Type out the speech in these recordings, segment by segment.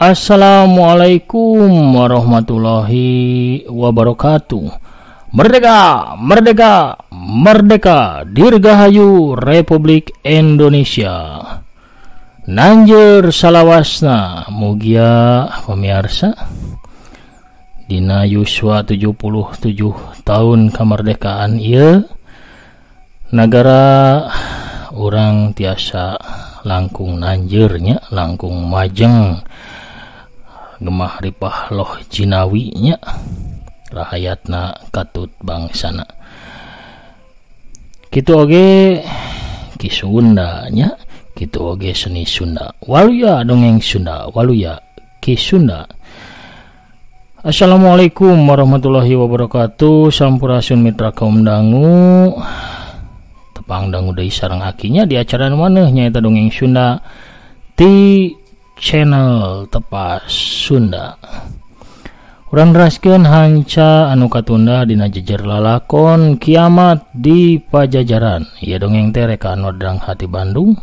Assalamualaikum warahmatullahi wabarakatuh. Merdeka, merdeka, merdeka, dirgahayu Republik Indonesia. Nanjeur salawasna mugia pemirsa. Dina yuswa 77 tahun kemerdekaan ieu negara urang tiasa langkung nanjeurnya, langkung majeng gemah ripah loh jinawinya, rahayatna katut bangsana. Kitu oge ki Sundanya, kitu oge seni Sunda. Waluya dongeng Sunda, waluya ki Sunda. Assalamualaikum warahmatullahi wabarakatuh. Sampurasun mitra kaum dangu. Tepang dangu deui sareng akinya di acara maneh nyaeta dongeng Sunda ti channel Tepas Sunda. Urang neraskeun hanca anu katunda dina jejer lalakon kiamat di Pajajaran. Ieu dongeng teh reka anu Dang Hati Bandung.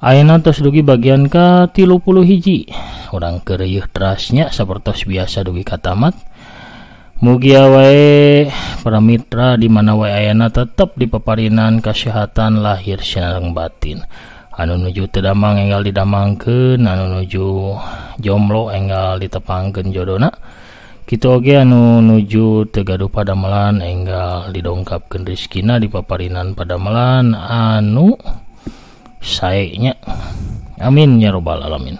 Ayeuna tos dugi bagian ka 31. Urang keureuh terasnya sapertos biasa dugi ka tamat. Mugia wae para mitra di mana wae ayeuna tetep dipaparinan kesehatan lahir sareng batin. Anu nuju teu damang enggal didamangkeun, anu nuju jomblo enggal ditepangkeun jodona. Kitu oge anu nuju teu gaduh padamelan enggal didongkapkeun rezekina dipaparinan padamelan anu sae nya. Amin ya robbal alamin.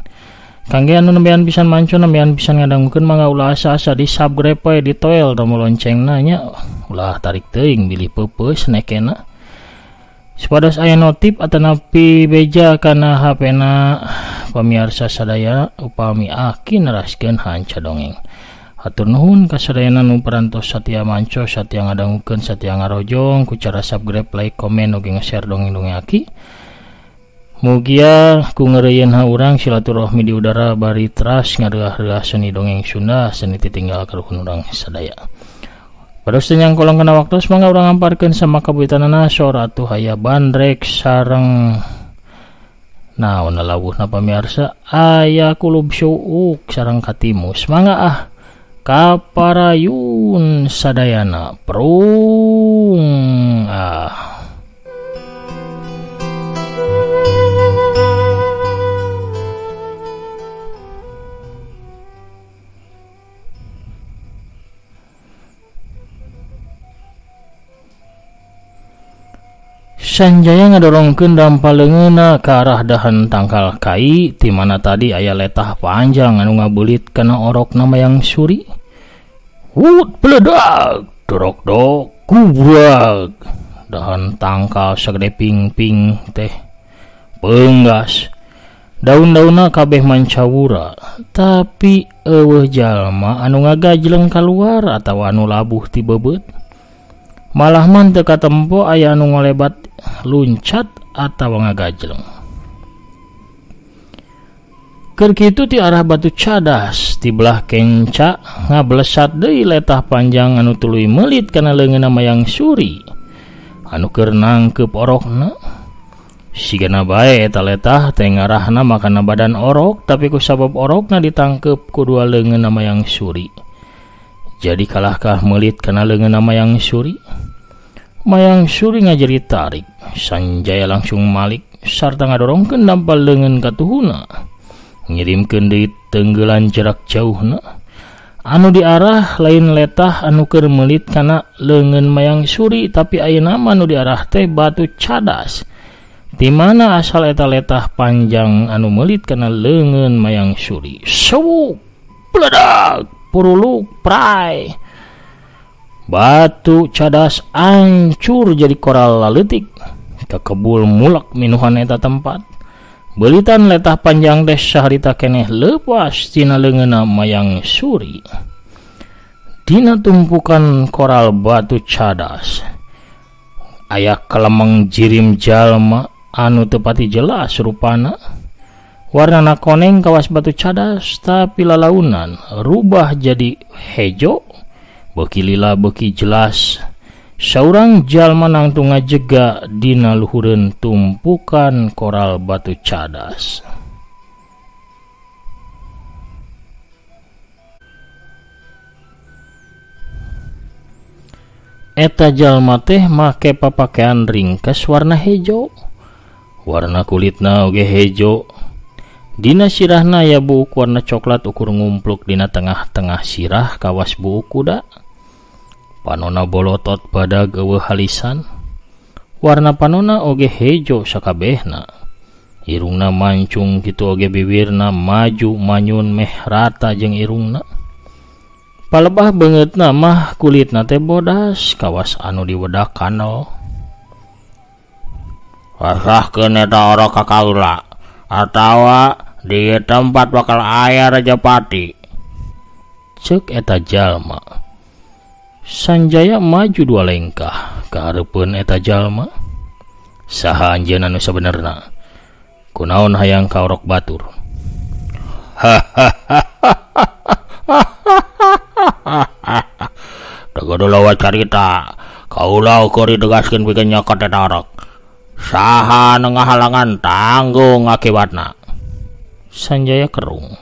Kangge anu nembean pisan mancun, nembean pisan ngadangkeun mangga ulah asa-asa di subscribe we di toel tombol loncengna nya. Ulah tarik teuing bilih peupeus nekena. Supados aya notif atanapi beja kana HP-na pamirsa sadaya upami aki neraskeun hanca dongeng. Hatur nuhun ka sadayana nu parantos satia manco, satia ngadangukeun, satia ngarojong ku cara subscribe, like, komen, oge nge-share dongeng-dongeng aki. Mugia ku ngeureyeun urang silaturahmi di udara bari teras ngadeuah-deuah seni dongeng Sunda, seni titinggal karuhun urang sadaya. Pados tenyang kolong kena waktu semangga urang ngamparkeun sama kabuitanana sor atuh aya bandrek sareng naon lawuhna pamirsa aya kulub syuuk sareng katimus. Mangga kaparayun sadayana prung Sanjaya ngadorongkeun dampaleungeunna ka arah dahan tangkal kai, ti mana tadi aya letah panjang anu ngabeulit kana orokna mayang suri. Wut peledak, dorok-dok, kubrak. Dahan tangkal sagede ping-ping teh peunggas. Daun-daunna kabeh mancawura, tapi eueuh jalma anu ngagajleng kaluar atawa anu labuh ti bebeut. Malah man teu katempo aya anu ngolebat luncat atawa ngagajleng. Keur kitu ti arah Batu Cadas ti belah kenca ngablesat deui letah panjang anu tuluy meulit kana leungeunna mayang suri anu keur nangkeup orokna. Sigana bae eta letah teh ngarahna makana badan orok, tapi ku sabab orokna ditangkeup ku dua leungeunna mayang suri. Jadi kalahkah meulit kana leungeunna mayang suri? Mayang suri ngajeri tarik. Sanjaya langsung malik sarta ngadorongkeun dampal leungeun ka tuhuna. Ngirimkeun deui tenggeulan jarak jauhna. Anu diarah lain letah anu keur meulit kana leungeun mayang suri, tapi ayeuna anu diarah teh Batu Cadas. Di mana asal eta letah panjang anu meulit kana leungeun mayang suri? Sewuk, peledak, puruluk, prai. Batu Cadas ancur jadi koral laleutik. Kakebul mulak minuhan eta tempat. Beulitan letah panjang teh saharita keneh leupas tina leungeunna mayang suri. Dina tumpukan koral Batu Cadas aya kelemeng jirim jalma anu teu pati jelas rupana. Warnana koneng kawas Batu Cadas, tapi lalaunan rubah jadi hejo. Beuki lila beuki jelas. Saurang jalma nangtung ngajega dina luhureun tumpukan koral Batu Cadas. Eta jalma teh make papakean ringkas warna hejo, warna kulitna oge hejo. Dina sirahna aya buuk warna coklat ukur ngumpluk dina tengah-tengah sirah kawas buuk kuda. Panona bolotot badag eueuh halisan. Warna panona oge hejo sakabehna. Irungna mancung kitu oge bibirna maju manyun meh rata jeung irungna. Palebah beungeutna mah kulitna teh bodas kawas anu diwedak kanal. Rasahkeun eta orok ka kaula atawa di tempat bakal aya Rajapati, ceuk eta jalma. Sanjaya maju 2 lengkah ka hareupeun eta jalma. Saha anjeun anu sabenerna? Kunaon hayang ka orok batur? Tegodo lawat carita, kaula ukur ditegaskeun pikeun nyokot eta orok. Saha nu ngahalangan tanggung akibatna. Sanjaya kerung.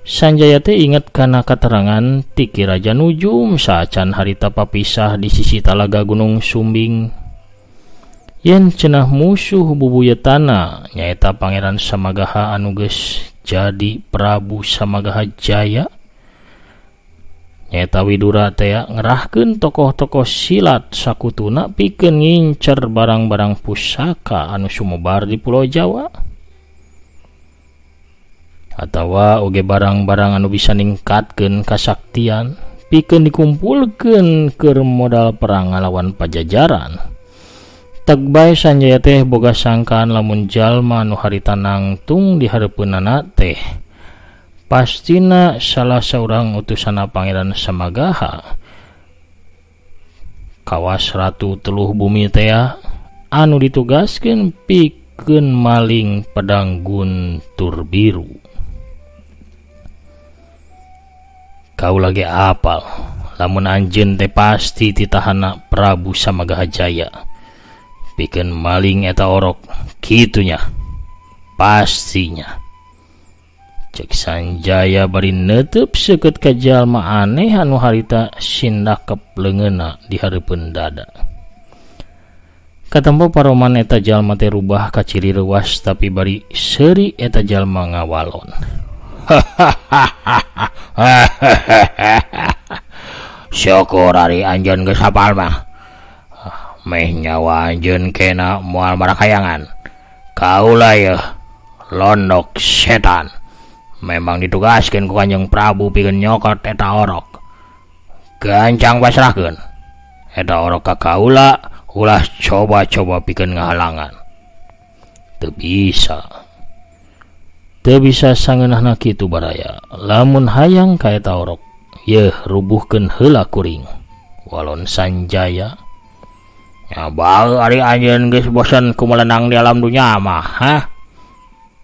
Sanjaya teh inget kana katerangan ti Ki Raja Nujum saacan harita papisah di sisi talaga Gunung Sumbing. Yen cenah musuh bubuyutana nyaeta Pangeran Samagaha anu geus jadi Prabu Samagaha Jaya. Nyaeta Widura teh ngerahkeun tokoh-tokoh silat sakutuna pikeun ngincer barang-barang pusaka anu sumebar di Pulau Jawa. Atawa oge barang-barang anu bisa ningkatkeun kasaktian pikeun dikumpulkeun keur modal perang ngalawan Pajajaran. Teg bae Sanjaya teh boga sangkaan lamun jalma anu harita nangtung di hareupeunana teh pastina salah seorang utusana Pangeran Samagaha. Kawas Ratu Teluh Bumi teh anu ditugaskeun pikeun maling pedang guntur biru. Kau lagi apal lamun anjeun teh pasti titahana Prabu Samagaha Jaya pikeun maling eta orok kitunya pastinya. Cek Sanjaya bari neuteub seukeut ka jalma aneh anu harita sindakep leungeunna di hareupeun dada. Katempo paroman eta jalma teh rubah ka ciri reuas tapi bari seuri eta jalma ngawalon. Syukur ari anjeun geus hafal mah. Meh nyawa anjeun kena moal marakayangan. Kaula yeuh londok setan. Memang ditugaskeun ku Kanjeng Prabu pikeun nyokot eta orok. Gancang pasrahkeun. Eta orok ka kaula ulah coba-coba pikeun ngahalangan. Teu bisa sangeunahna kitu baraya. Lamun hayang ka eta orok, yeuh rubuhkeun heula kuring. Walon Sanjaya. Ya bae ari anjeun geus bosan kumelenang di alam dunya mah, hah?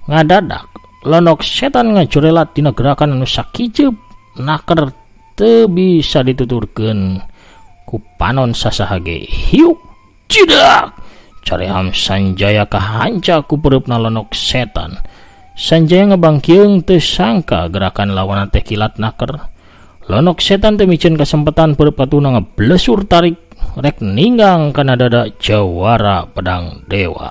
Ngadadak londok setan ngacurelat dina gerakan anu sakijeup naker teu bisa dituturkeun ku panon sasaha ge. Hiuk cidak careham Sanjaya kahanca ku pereupna londok setan. Sanjaya ngabangkieung teu sangka gerakan lawan teh kilat naker. Londok setan teh micen kasempetan pereup katuna ngablesur tarik rek ninggang kana dada jawara pedang dewa.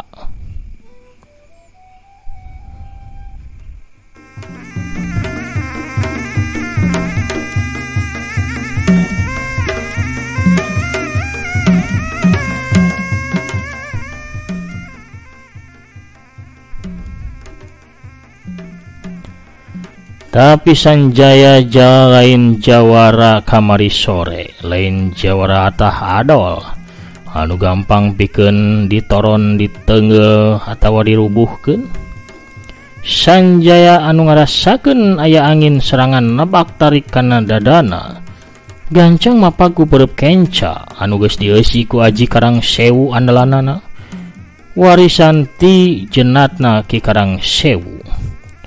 Tapi Sanjaya lain jawara kamari sore, lain jawara atah adol anu gampang pikeun ditoron ditenggel atawa dirubuhkeun. Sanjaya anu ngarasakeun aya angin serangan nebak tarik kana dadana gancang mapaku pereup kenca anu geus dieusi ku Aji Karang Sewu andalanana, warisan ti jenatna Ki Karang Sewu.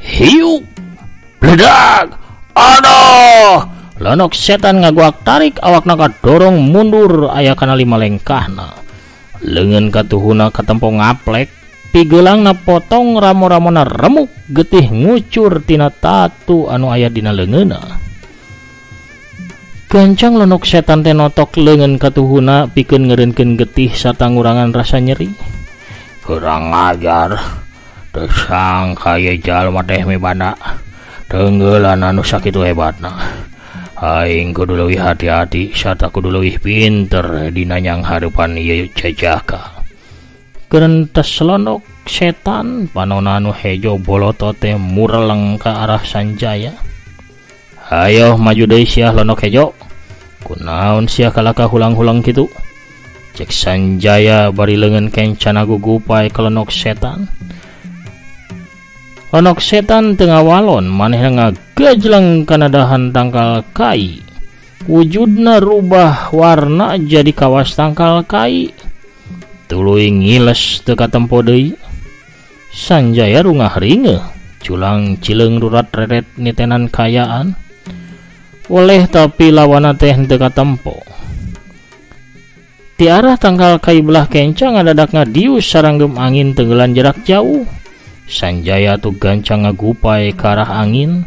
Hiuk bledag, aduh! Londok setan ngaguak tarik awakna kadorong mundur aya kana 5 lengkahna. Leungeun katuhuna katempo ngaplek, pigeulangna potong ramo-ramona remuk getih ngucur tina tatu anu aya dina leungeunna. Gancang lonok setan teh notok leungeun katuhuna pikeun ngeureunkeun getih sarta ngurangan rasa nyeri. Kurang ajar, teu sangka ieu jalma teh mibana teunggelan anu sakitu hebatna. Aing kudu leuwih hati-hati sarta kudu leuwih pinter dina nyang hareupan ieu jajaka. Kerentas lonok setan panonna anu hejo boloto teh mureleng ka arah Sanjaya. Ayo maju deui sia lonok hejo. Kunaon sia kalaka hulang-hulang kitu? Cek Sanjaya bari leungeun kencana gugupay ka lonok setan. Lonok setan teu ngawalon manehna ngagajlang kana dahan tangkal kai. Wujudna rubah warna jadi kawas tangkal kai. Tuluy ngiles teu katempo deui. Sanjaya rungah ringeun, culang cileung rurat reret nitenan kayaan. Oleh tapi lawana teh teu katempo. Di arah tangkal kai belah kencang ngadadak ngadius saranggem angin tenggelan jarak jauh. Sanjaya tuh gancang ngagupay ke arah angin.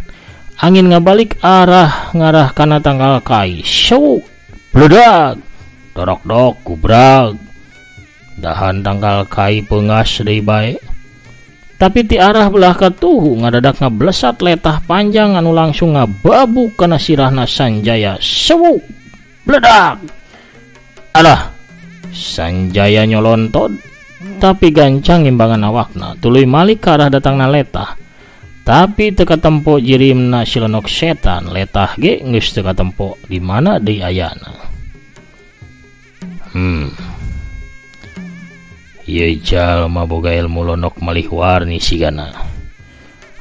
Angin ngabalik arah ngarah kana tangkal kai. Syuk, bledag, dorok-dok, kubrag. Dahan tangkal kai peungas deui bae. Tapi ti arah belah katuhu ngadadak ngablesat letah panjang anu langsung ngababuk kana sirahna Sanjaya. Sewuk, bledak. Alah, Sanjaya nyolontod, tapi gancang imbangan awakna. Tuluy malik ke arah datangna letah. Tapi teu katempo jirimna si lonok setan. Letah ge geus teu katempo di mana deui ayana. Ieu jalma boga ilmu lonok malih warni sigana.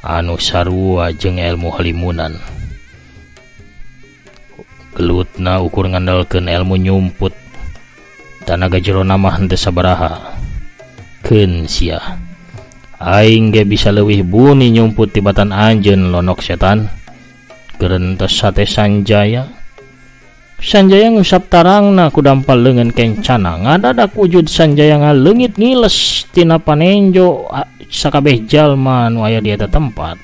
Anu sarua jeung ilmu halimunan. Gelutna ukur ngandalkeun ilmu nyumput. Tanaga jerona mah henteu sabaraha. Keun sia. Aing ge bisa leuwih buni nyumput tibatan anjeun lonok setan. Gerentos sate Sanjaya. Sanjaya ngusap tarangna ku dampal leungeun kencana. Ngadadak wujud Sanjaya ngaleungit ngiles tina panenjo sakabeh jalma nu aya di eta tempat.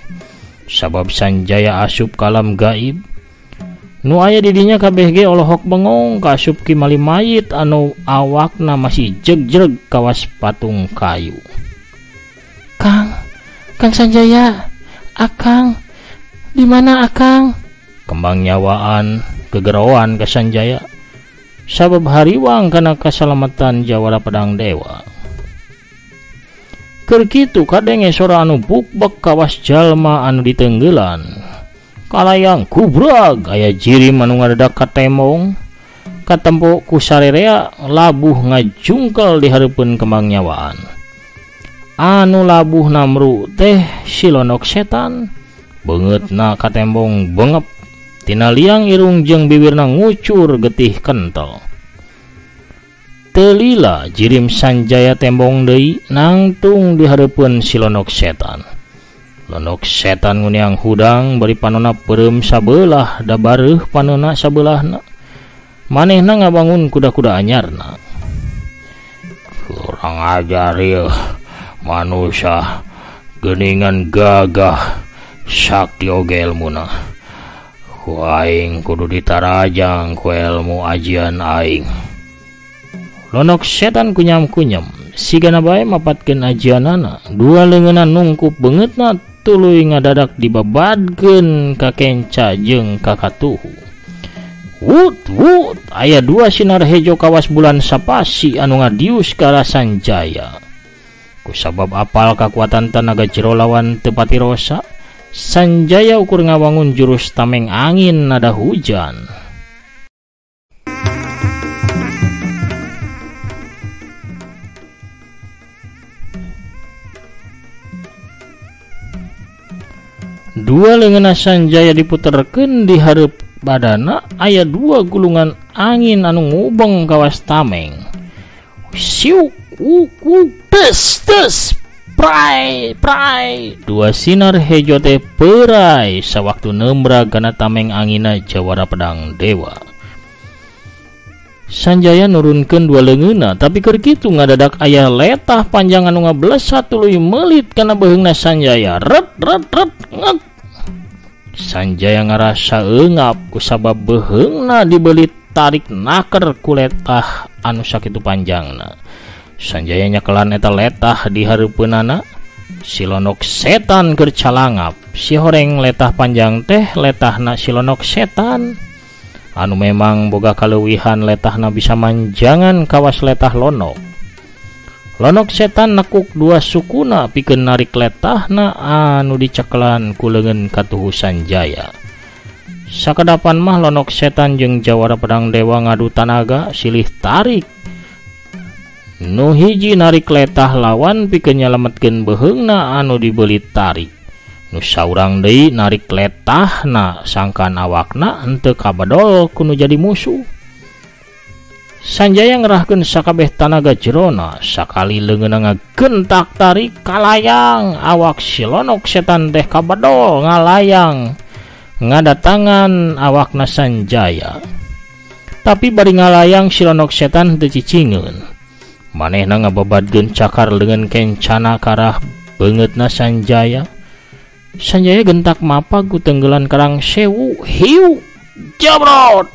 Sabab Sanjaya asup kalam gaib. Nu aya di dinya kabeh ge olohok bengong kasup kimali mayit anu awakna masih jegreg kawas patung kayu. Kang Sanjaya, Akang, di mana Akang? Kembang nyawaan gegeroan ke Sanjaya. Sabab hariwang kana kasalamatan Jawara Pedang Dewa. Keur kitu kadenge sora anu bukbek kawas jalma anu ditenggelan. Kalayang kubrag aya jirim anu ngadadak katembong. Katempo ku sarerea labuh ngajungkel di hareupeun kembang nyawaan. Anu labuh namru teh si lonok setan. Beungeutna katembong bengep. Tina liang irung jeung bibirna ngucur getih kentel. Teu lila jirim Sanjaya tembong deui nangtung di hareupeun si lonok setan. Lonok setan nguniang hudang bari panonna peureum sabelah da bareuh panonna sabelahna. Manehna ngabangun kuda-kuda anyarna. Kurang ajar ieu manusia geuningan gagah sakti oge ilmuna. Ku aing kudu ditarajang ku ilmu ajian aing. Lonok setan kunyam-kunyam sigana bae mapatkeun ajianana. Dua leungeunna nungkup beungeutna tuluy ngadadak dibabadkeun ka kenca jeung ka katuhu. Wut aya dua sinar hejo kawas bulan sapasi anu ngadius ka arah Sanjaya. Kusabab apal kakuatan tenaga jero lawan teu pati rosa, Sanjaya ukur ngawangun jurus tameng angin nada hujan. Dua leungeunna Sanjaya diputerkeun di hareup badana aya dua gulungan angin anu ngubeng kawas tameng. Siuk tes prai dua sinar hejo teh perai sawaktu nembrag kana tameng angina Jawara Pedang Dewa. Sanjaya nurunkeun dua leungeunna tapi keur kitu ngadadak aya letah panjang anu ngablesat tuluy meulit kana beheungna Sanjaya. Ret ngek. Sanjaya ngarasa eungap kusabab beheungna dibeli tarik naker ku letah anu sakitu panjangna. Sanjaya nyakelan eta letah di hareupeunana. Silonok setan keur calangap. Si horeng letah panjang teh letahna silonok setan anu memang boga kaleuwihan letahna bisa manjangan kawas letah lonok. Lonok setan nekuk dua sukuna pikeun narik letahna anu dicekelan ku leungeun katuhu Sanjaya. Sakadapan mah lonok setan jeung jawara pedang dewa ngadu tanaga silih tarik. Nu hiji narik letah lawan pikeun nyalametkeun beheungna anu dibeli tarik. Nu saurang deui narik letahna sangkan awakna henteu kabadol ku nu jadi musuh. Sanjaya ngerahkeun sakabeh tanaga jerona sakali leungeunna ngagentak tarik kalayang awak si lonok setan teh kabadol ngalayang ngadatangan awakna Sanjaya. Tapi bari ngalayang si lonok setan teu cicingeun. Manehna ngababadkeun cakar dengan kencana karah beungeutna Sanjaya. Sanjaya gentak mapag ku tenggelan karang sewu hiu jabrot.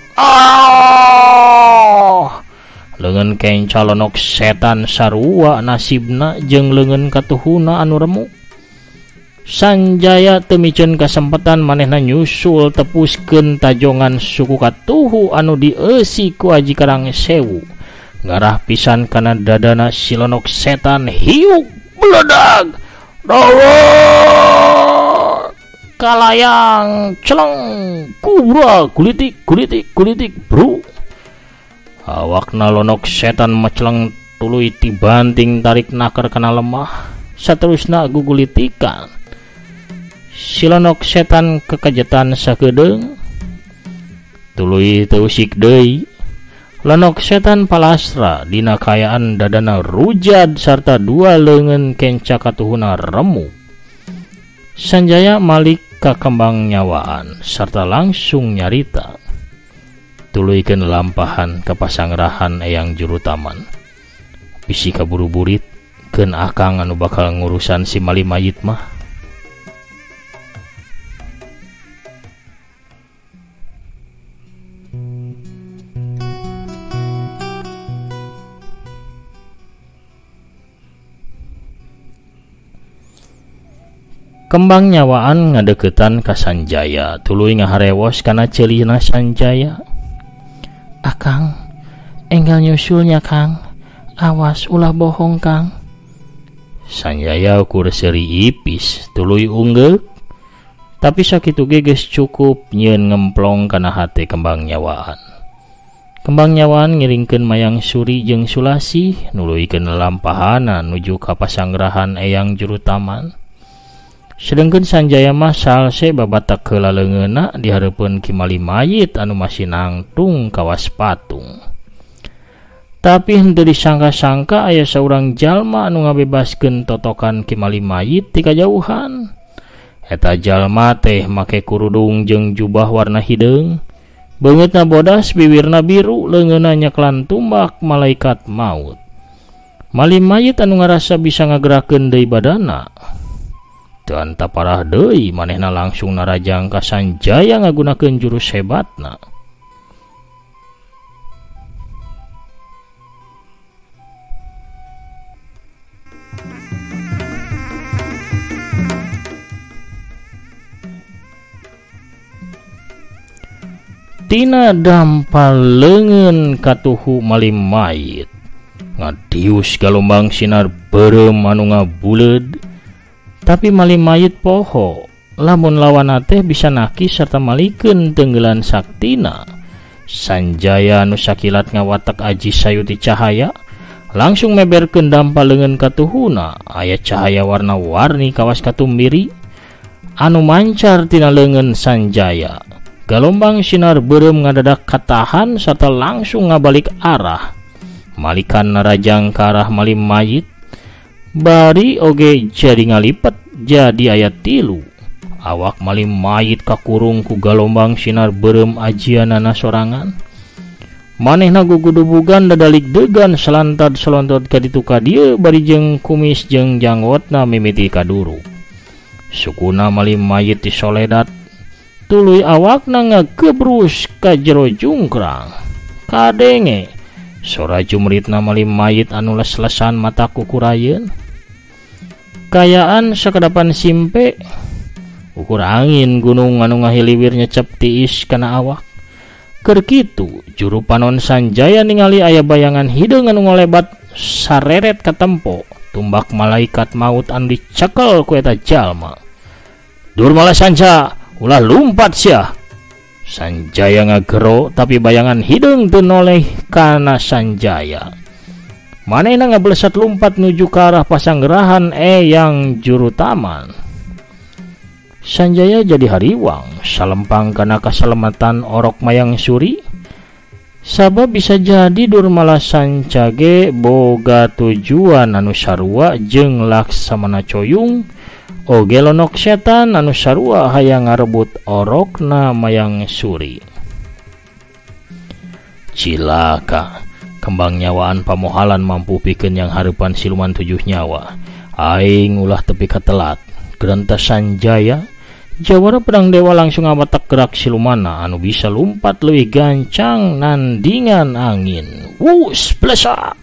Leungeun kenca lonok setan sarua nasibna jeung leungeun katuhuna anu remuk. Sanjaya teu miceun kasempatan manehna nyusul tepuskeun tajongan suku katuhu anu dieusi ku aji karang sewu. Ngarah pisan kana dadana si lonok setan hiuk beledag dawa kalayang celeng kubra kulitik bro. Awakna lonok setan maceleng tuluy tibanting tarik naker kana lemah saterusna gugulitikan. Si lonok setan kekajetan sakedeung tuluy teu usik deui. Lonok setan palasra dina kayaan dadana rujad sarta dua leungeun kenca katuhuna remuk. Sanjaya malik ka kembang nyawaan sarta langsung nyarita. Tuluykeun lampahan ka pasangrahan eyang juru taman. Bisi kaburu-burit keun akang anu bakal ngurusan si mali mayit mah. Kembang nyawaan ngadeukeutan ka Sanjaya tuluy ngaharewos kana ceulihna Sanjaya. Akang, enggal nyusulnya Kang. Awas ulah bohong Kang. Sanjaya ukur seuri ipis tuluy unggeuk. Tapi sakitu ge geus cukup nyieun ngemplong kana hate kembang nyawaan. Kembang nyawaan ngiringkeun Mayang Suri jeung Sulasi nuluykeun lampahana nuju ka pasangrahan eyang juru taman. Sedengkeun Sanjaya mah salse babatak heula leungeunna di hareupeun ki mali mayit anu masih nangtung kawas patung. Tapi henteu disangka-sangka aya saurang jalma anu ngabebaskeun totokan ki mali mayit ti kajauhan. Eta jalma teh make kurudung jeung jubah warna hideung. Beungeutna bodas, bibirna biru, leungeunna nyeklan tumbak malaikat maut. Mali mayit anu ngarasa bisa ngagerakeun deui badana. Teu anta parah deui manehna langsung narajang ka Sanjaya ngagunakeun jurus hebatna. Tina dampal leungeun katuhu mali mayit ngadius galombang sinar beureum anu ngabuleud. Tapi mali mayit poho lamun lawana teh bisa naki serta malikeun tenggelan saktina. Sanjaya anu sakilat ngawatak aji sayuti cahaya langsung meberkeun dampal leungeun katuhuna. Aya cahaya warna-warni kawas katumbiri anu mancar tina leungeun Sanjaya. Galombang sinar beureum ngadadak katahan serta langsung ngabalik arah malikan narajang ka arah mali mayit. Bari oge jadi ngalipet jadi ayat 3. Awak mali mayit kakurung ku galombang sinar beureum ajianana sorangan. Manehna gugudubugan dadalik degan selantad-selontot ka ditu ka dieu bari jeung kumis jeung janggotna mimiti ka duru. Sukuna mali mayit disoledat tuluy awakna ngagebrus ka jero jungkrang. Kadenge sora jumritna mali mayit anu les-lesan mata kukurayeun. Kayaan sakadapan simpe ukur angin gunung anu ngahiliwir nyecep tiis kana awak. Keur kitu juru panon Sanjaya ningali aya bayangan hideung anu ngolebat sareret ka tempo tumbak malaikat maut anu dicekel ku eta jalma. Durmala Sanca, ulah lumpat sia. Sanjaya ngagero tapi bayangan hideung teu noleh kana Sanjaya. Manehna ngablesat lumpat nuju ke arah pasanggerahan yang juru taman. Sanjaya jadi hariwang salempang kana kasalamatan orok Mayang Suri. Sabab bisa jadi Durmala Sanca ge boga tujuan anu sarua jeung Laksamana Coyung oge lonok setan anu sarua hayang ngarebut orokna Mayang Suri. Cilaka, kembang nyawaan pamohalan mampu pikeun yang hareupan siluman 7 nyawa. Aing ulah tepi katelat. Gerenta Sanjaya, jawara pedang dewa langsung ngabatak gerak silumana anu bisa lumpat leuwih gancang nandingan angin. Wus plesak.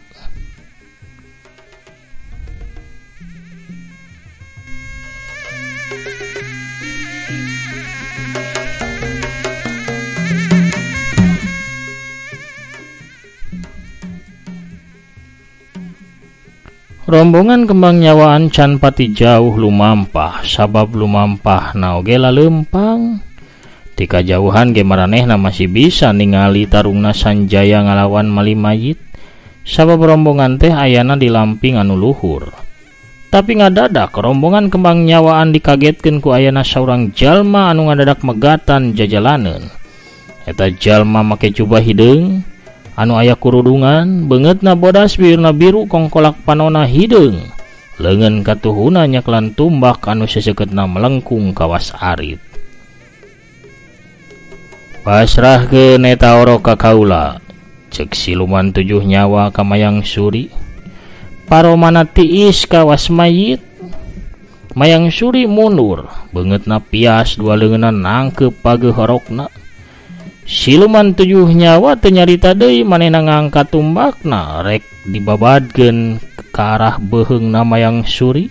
Rombongan kembang nyawaan can pati jauh lumampah, sabab lumampah na oge lalempang. Tika jauhan ge maranehna masih bisa ningali tarungna Sanjaya ngalawan mali mayit, sabab rombongan teh ayana di lamping anu luhur. Tapi ngadadak rombongan kembang nyawaan dikagetkeun ku ayana saurang jalma anu ngadadak megatan jajalaneun. Eta jalma make jubah hideung anu aya kurudungan, beungeutna bodas biurna biru kongkolak panona hideung, leungeun katuhuna nyaklan tumbak anu seseukeutna melengkung kawas arit. Pasrahkeun eta orok ka kaula, ceuk siluman 7 nyawa ka Mayang Suri. Paromana tiis kawas mayit. Mayang Suri mundur, beungeutna pias dua leungeunna nangkeup pageuh orokna. Siluman 7 nyawa teu nyarita deui manehna ngangkat tumbakna rek dibabadkeun ka arah beuheungna Mayang Suri.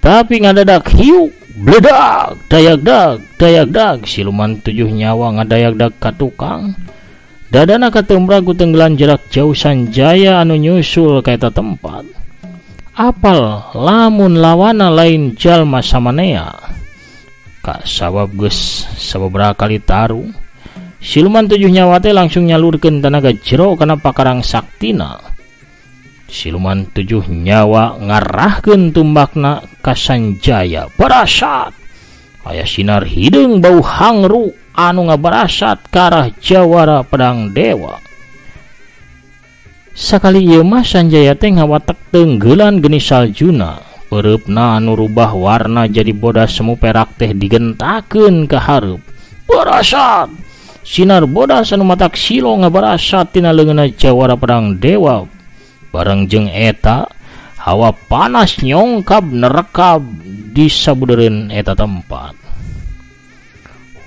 Tapi ngadadak hiuk bledak dayagdag siluman 7 nyawa ngadayagdag ka tukang. Dadana katembra ku tenggelan jarak jauh Sanjaya anu nyusul ka eta tempat. Apal lamun lawana lain jalma samanea. Ka sabab geus sababaraha kali tarung, siluman 7 nyawa teh langsung nyalurkeun tenaga jero kana pakarang saktina. Siluman 7 nyawa ngarahkeun tumbakna ka Sanjaya. Barasat aya sinar hideung bau hangru anu ngabarasat ka arah jawara pedang dewa. Sakali ieu mah Sanjaya teh ngawatek teunggelan geni saljuna. Pereupna anu rubah warna jadi bodas semu perak teh digentakeun ka hareup. Barasat sinar bodas anu matak silo ngabarasat tina leungeunna jawara pedang dewa. Bareng jeung eta hawa panas nyongkab nerekab di sabudeureun eta tempat.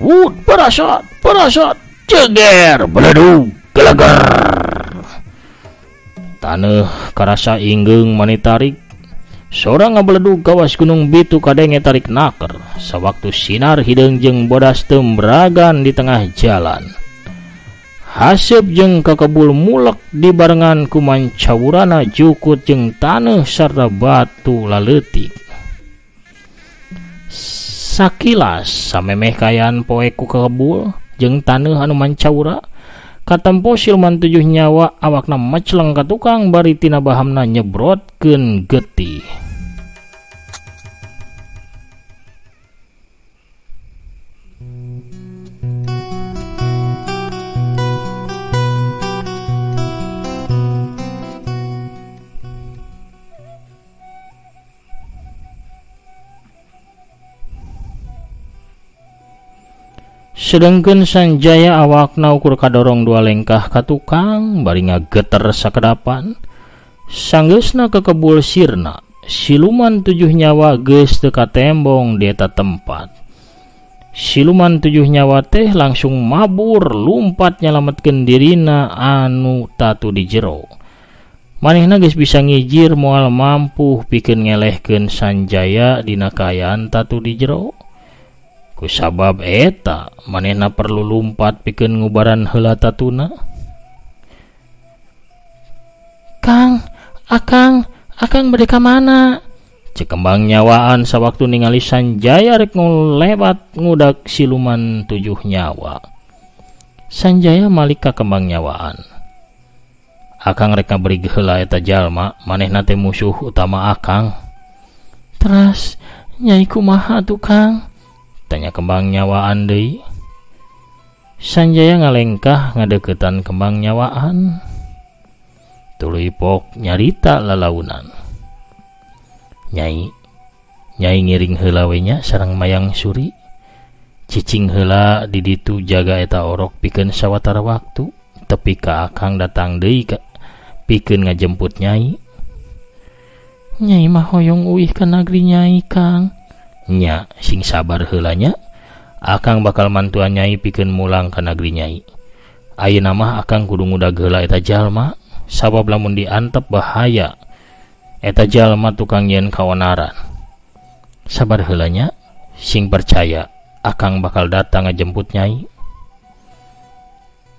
Wut barasat ceger beledug geleger. Taneuh karasa inggeung mani tarik. Sora ngabeledug kawas gunung bitu kadenge tarik naker. Sawaktu sinar hideung jeung bodas tembragan di tengah jalan. Haseup jeung kakebul mulek dibarengan ku mancawurana jukut jeung taneuh sarta batu laleutik. Sakilas samemeh kayaan poe ku kakebul jeung taneuh anu mancawura. Katempo siluman 7 nyawa awakna macleng ka tukang bari tina bahamna nyebrotkeun getih. Sedengkeun Sanjaya awakna ukur kadorong 2 lengkah ka tukang bari ngageter sakedapan. Sanggeusna kekebul sirna, siluman 7 nyawa geus teu katembong di eta tempat. siluman 7 nyawa teh langsung mabur lumpat nyalametkeun dirina anu tatu di jero. Manehna geus bisa ngijir moal mampu pikeun ngelehkeun Sanjaya dina kaayaan tatu di jero. Kusabab eta manehna perlu lumpat pikeun ngubaran heula tatuna. Kang, akang bade ka mana? Cek kembang nyawaan sawaktu ningali Sanjaya rek ngulewat ngudag siluman 7 nyawa. Sanjaya malik ka kembang nyawaan. Akang rek ngaberi heula eta jalma, manehna teh musuh utama akang. Teras nyai kumaha tuh Kang? Tanya kembang nyawaan deui. Sanjaya ngalengkah ngadeuketan kembang nyawaan. Tuluy pok nyarita lalaunan. Nyai ngiring heula we nya sareng Mayang Suri. Cicing heula di ditu jaga eta orok pikeun sawatara waktu, tepi ka akang datang deui pikeun ngajemput nyai. Nyai mah hoyong uih ka nagri nyai Kang. Nya sing sabar heula nya, akang bakal mantuan nyai pikeun mulang ka nagri nyai. Ayeuna mah akang kudu ngudag heula eta jalma, sabab lamun diantep bahaya. Eta jalma tukang yen kaonaran. Sabar heula nya, sing percaya akang bakal datang ngajemput nyai.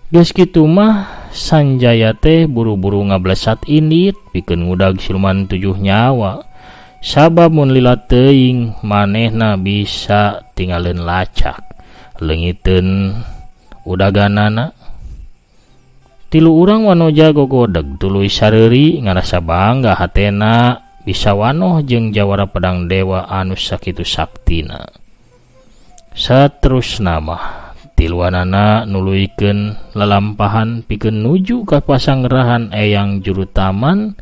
Geus kitu mah Sanjaya teh buru-buru ngablesat indit pikeun ngudag siluman 7 nyawa. Sabab mun lila teuing manehna bisa tinggalin lacak leungiteun udaganana. 3 urang wanoja gogodeg tuluy sareuri ngarasa bangga hatena bisa wanoh jeung jawara pedang dewa anu sakitu saktina. Saterusna mah tiluanana nuluykeun lalampahan pikeun nuju ka pasanggerahan Eyang Jurutaman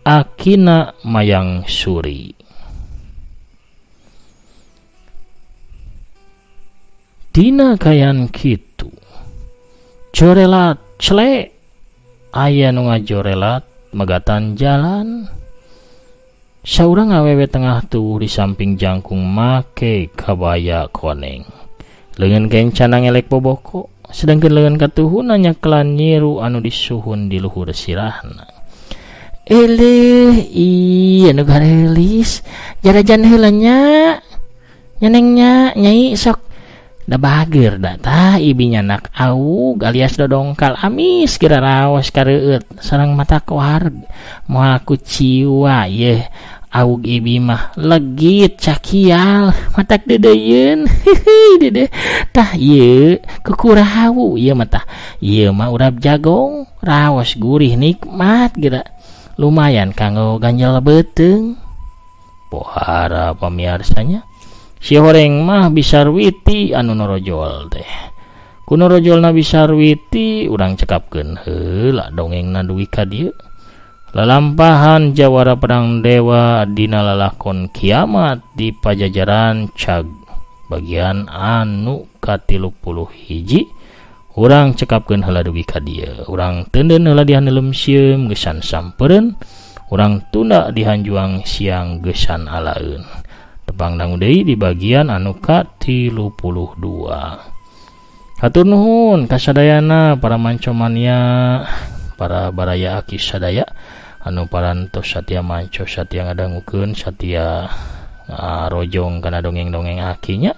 akina Mayang Suri. Dina kayan kitu jorelat cele aya nu ngajorelat megatan jalan. Saurang awewe tengah tuh di samping jangkung make kabaya koneng. Leungeun kencana ngelek boboko, sedangkeun leungeun katuhun nya kelan nyiru anu disuhun di luhur sirahna. Ieu nu garelis, jarajan heula nya. Nyenengnya nyai sok da bager da tah ibinya nak aug alias dodongkal amis kira raos kareueut sareng mata keluarga moal ku ciwa ye aug ibi mah legit cakial matak dedeyeun dede tah ieu kekurahawu ieu mah tah ieu mah urap jagong raos gurih nikmat geura lumayan kanggo ganjel beuteung. Pohara pamiarsanya si horeng mah Bisarwiti anu norojol teh. Ku norojolna Bisarwiti urang cekapkeun heula dongengna duwi ka dieu. Lalampahan jawara pedang dewa dina lalakon kiamat di Pajajaran Cag bagian anu ka-31. Urang cekapkeun heula duwi ka dieu. Urang teundeun heula dihaneulem sieum geusan sampeureun. Urang tunda dihanjuang siang geusan alaeun. Tepang dangu deui di bagian anu ka-32. Hatur nuhun kasadayana para mancomania, para baraya aki sadaya anu parantos satia manco satia ngadangukeun satia rojong kana dongeng-dongeng akinya.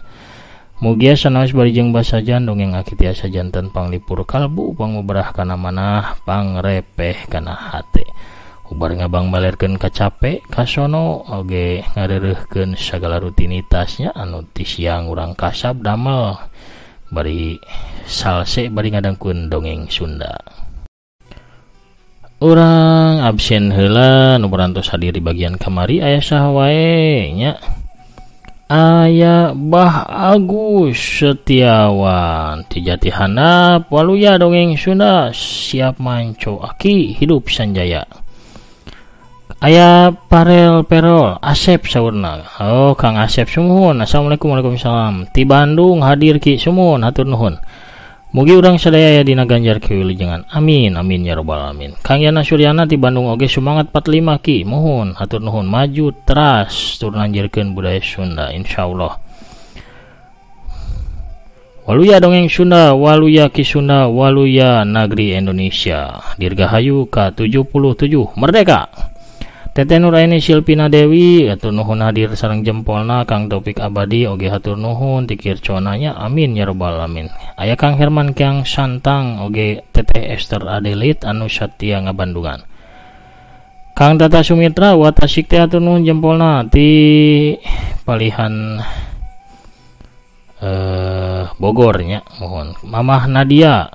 Mugia sanaos barijeng basajan dongeng aki tiasa janten panglipur kalbu panguberah kana manah pangrepeh kana hate. Ubar ngabang balerkeun kacape kasono oge ngareureuhkeun sagala rutinitasnya anu ti siang urang kasab damel bari salse bari ngadangkeun dongeng Sunda. Urang absen heula nu parantos hadir di bagian kamari aya saha wae nya. Aya Bah Agus Setiawan ti Jati Handap waluya dongeng Sunda siap manco aki hidup Sanjaya. Aya Parel Perol Asep saurna. Oh Kang Asep sumuhun. Assalamualaikum waalaikumsalam. Ti Bandung hadir ki sumuhun hatur nuhun. Mugi urang sadaya aya dina ganjar kiwilujengan. Amin amin ya rabbal alamin. Kang Yana Suryana ti Bandung oge sumangat 45 ki muhun hatur nuhun maju teras tur nanjirkeun budaya Sunda insyaallah. Waluya dongeng Sunda, waluya Ki Sunda, waluya Nagri Indonesia. Dirgahayu ke-77 Merdeka. Teteh Nuraini Silpina Dewi hatur nuhun hadir sareng jempolna. Kang Taufik Abadi oge hatur nuhun tikir conanya, amin ya rabbal alamin. Aya Kang Herman Kyang Santang oge Teteh Esther Adelit anu satya ngabandungan. Kang Tata Sumitra wa Tasik teh hatur nuhun jempolna ti palihan Bogornya, mohon. Mamah Nadia,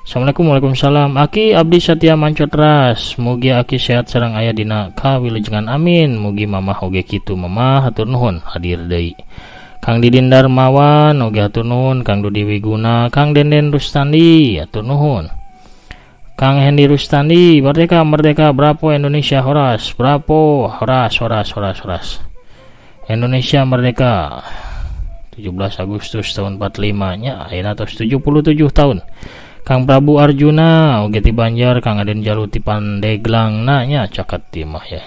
assalamualaikum, waalaikumsalam. Aki abdi satya mancotras, mugi aki sehat sareng aya dina kawilujengan, amin. Mugi mamah oge kitu, mamah hatur nuhun hadir deui. Kang Didin Darmawan oge hatur nuhun. Kang Dudi Wiguna, Kang Denden Rustandi hatur nuhun. Kang Hendi Rustandi, merdeka merdeka, bravo Indonesia, horas, bravo, horas. Indonesia merdeka. 17 Agustus tahun 45 nya ayeuna tos 77 tahun. Kang Prabu Arjuna oge ti Banjar, Kang Aden Jalu ti Pandeglang nya caket ti mah ya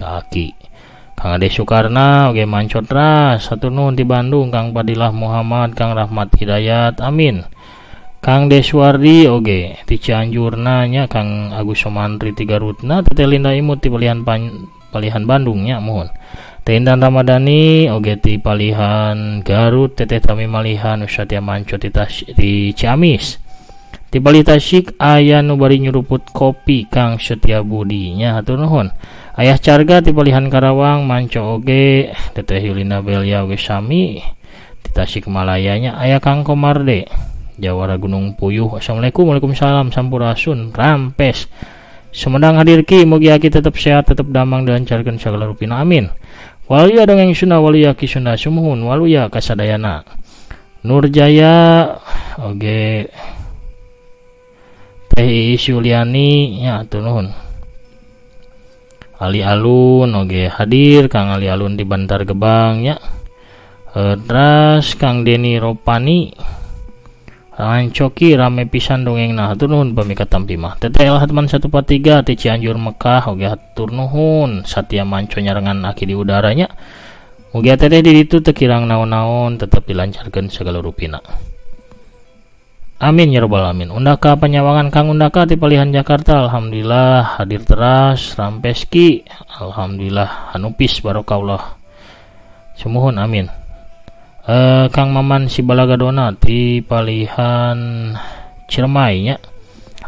kaki. Kang Ade Sukarna oge mancotras hatur nuhun ti Bandung. Kang Padilah Muhammad, Kang Rahmat Hidayat, amin. Kang Deswardi oge ti Cianjur nya, Kang Agus Somantri ti Garutna, Teteh Linda Imut ti palihan Bandung nya, mohon. Teh Intan Ramadhani oge ti palihan Garut, Teteh Tami Malihan Satya Manco ti Ciamis. Ti Bali Tasik aya nu bari nyuruput kopi Kang Setia Budi nya, hatur nuhun. Ayah Carga ti palihan Karawang Manco oge, Teteh Yulina Belia oge sami ti Tasik Malaya nya. Aya Kang Komarde Jawara Gunung Puyuh, assalamualaikum, waalaikumsalam, sampurasun rampes. Sumedang hadir ki, mugi aki tetap sehat, tetap damang dilancarkan segala rupina, amin. Waluya dongeng Sunda, waluya Ki Sunda, sumuhun waluya kasadayana. Nurjaya oge Teh Suliani nya hatur nuhun. Ali Alun oge hadir, Kang Ali Alun di Bantar Gebang nya. Terus Kang Deni Ropani Rancoki rame pisan dongengna, hatur nuhun pamikat tampi mah. Teteh El Hatman 143 ti Cianjur Mekah oge hatur nuhun. Satya Manco nyarengan aki di udaranya. Mugi teteh di ditu teu kirang naon-naon, tetep dilancarkeun segala rupina, amin ya rabbal alamin. Undaka Panyawangan Kang Undaka ti palihan Jakarta, alhamdulillah hadir teras rampeski, alhamdulillah hanupis barokallah, sumuhun amin. Kang Maman Sibalagadona ti palihan Ciremai nya,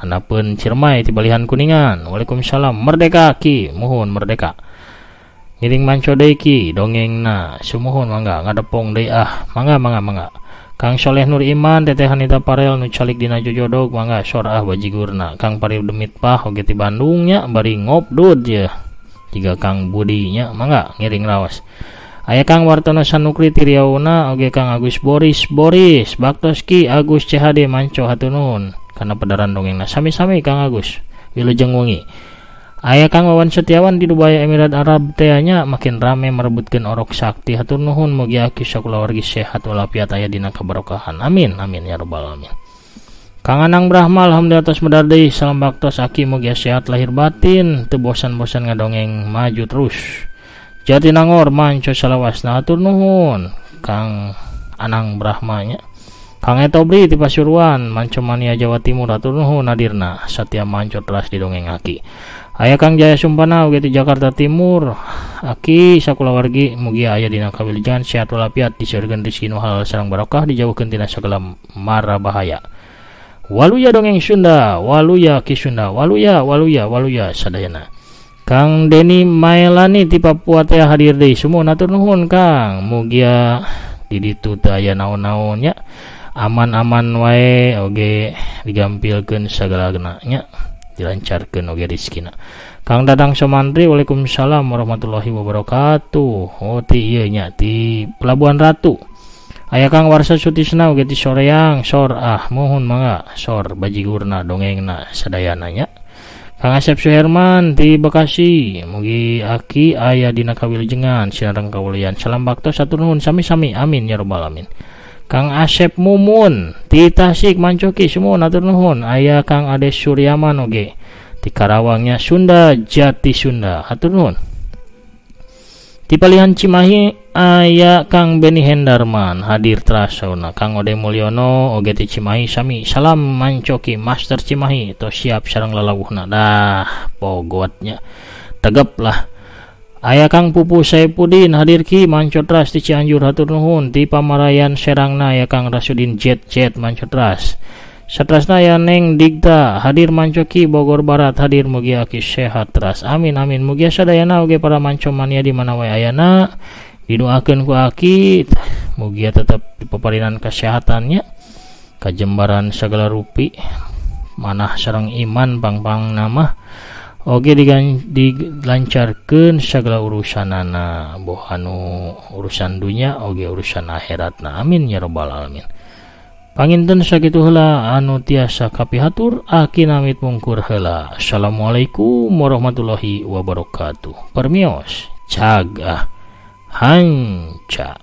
hanapeun Ciremai ti palihan Kuningan, waalaikumsalam, merdeka Ki, muhun merdeka. Ngiring manco deui Ki dongengna, sumuhun mangga ngadepong deui mangga. Kang Soleh Nur Iman, Teteh Hanita Parel nu calik dina jojodog, mangga sor bajigurna. Kang Paril Demit Pah oge ti Bandung nya, bari ngobdud ya. Jiga Kang Budi nya, mangga ngiring raos. Aya Kang Wartono Sanukri ti Riauna oge Kang Agus Boris baktos Ki Agus CHD manco hatur nuhun kana pedaran dongengna, sami-sami Kang Agus wilujeng wengi. Aya Kang Wawan Setiawan di Dubai Emirat Arab teh nya, makin rame merebutkeun orok sakti, hatur nuhun mugi aki sakulawargi sehat walafiat aya dina kabarokahan, amin ya rabbal alamin. Kang Anang Brahma alhamdulillah tos medar deui, salam baktos aki mugi sehat lahir batin, teu bosan-bosan ngadongeng, maju terus. Jatinangor manco salawasna, hatur nuhun Kang Anang Brahma nya. Kang Etobri ti Pasuruan Manco Mania Jawa Timur, hatur nuhun hadirna, Satya Manco teras didongeng aki. Aya Kang Jaya Sumpana oge ti Jakarta Timur, aki sakulawargi mugi aya dina kawilujengan sehat walafiat, diseureun rezeki nu halal sareng barokah, dijauhkeun tina sagala mara bahaya. Waluya dongeng Sunda, waluya Ki Sunda, waluya sadayana. Kang Deni Maelani ti Papua teh hadir deui, sumuhun hatur nuhun Kang, mugi di ditu teh aya naon-naon nya, aman-aman wae oge digampilkeun sagalana nya, dilancarkeun oge rezekina. Kang Dadang Somantri, waalaikumsalam warahmatullahi wabarakatuh. Oh ti ieu nya ti Pelabuhan Ratu. Aya Kang Warsa Sutisna oge ti Soreang, sor mohon mangga sor bajigurna dongengna sadayana nya. Kang Asep Suherman ti Bekasi, mugi aki aya dina kawilujengan sinareng kawulian, salam baktos satur nuhun sami-sami, amin ya rabbal alamin. Kang Asep Mumun ti Tasik Mancoki, sumuhun hatur nuhun. Aya Kang Ades Suryaman oge ti Karawangnya Sunda Jati Sunda, hatur nuhun. Ti palihan Cimahi aya Kang Beni Hendarman hadir terasona, Kang Ode Mulyono oge ti Cimahi sami salam mancoki Master Cimahi to siap sareng lalawuhna dah pogotnya tegep lah. Aya Kang Pupu Saipudin hadir ki mancotras ti Cianjur hatur nuhun. Ti Pamarayan Serangna aya Kang Rasudin Jet mancotras. Satrasna aya Neng Digda hadir mancoki Bogor Barat hadir mugi aki sehat teras. Amin amin. Mugi sadayana oge para mancomania di mana wae ayana didoakeun ku aki mugi tetep dipaparinan kesehatannya, kajembaran segala rupi, manah sareng iman pang nama. Oge dilancarkeun segala urusanana, boh anu urusan dunia oge urusan akhiratna. Amin ya rabbal alamin. Panginten sakitu heula anu tiasa kapihatur, aki namit mungkur heula. Assalamualaikum warahmatullahi wabarakatuh. Permios cagah hanca.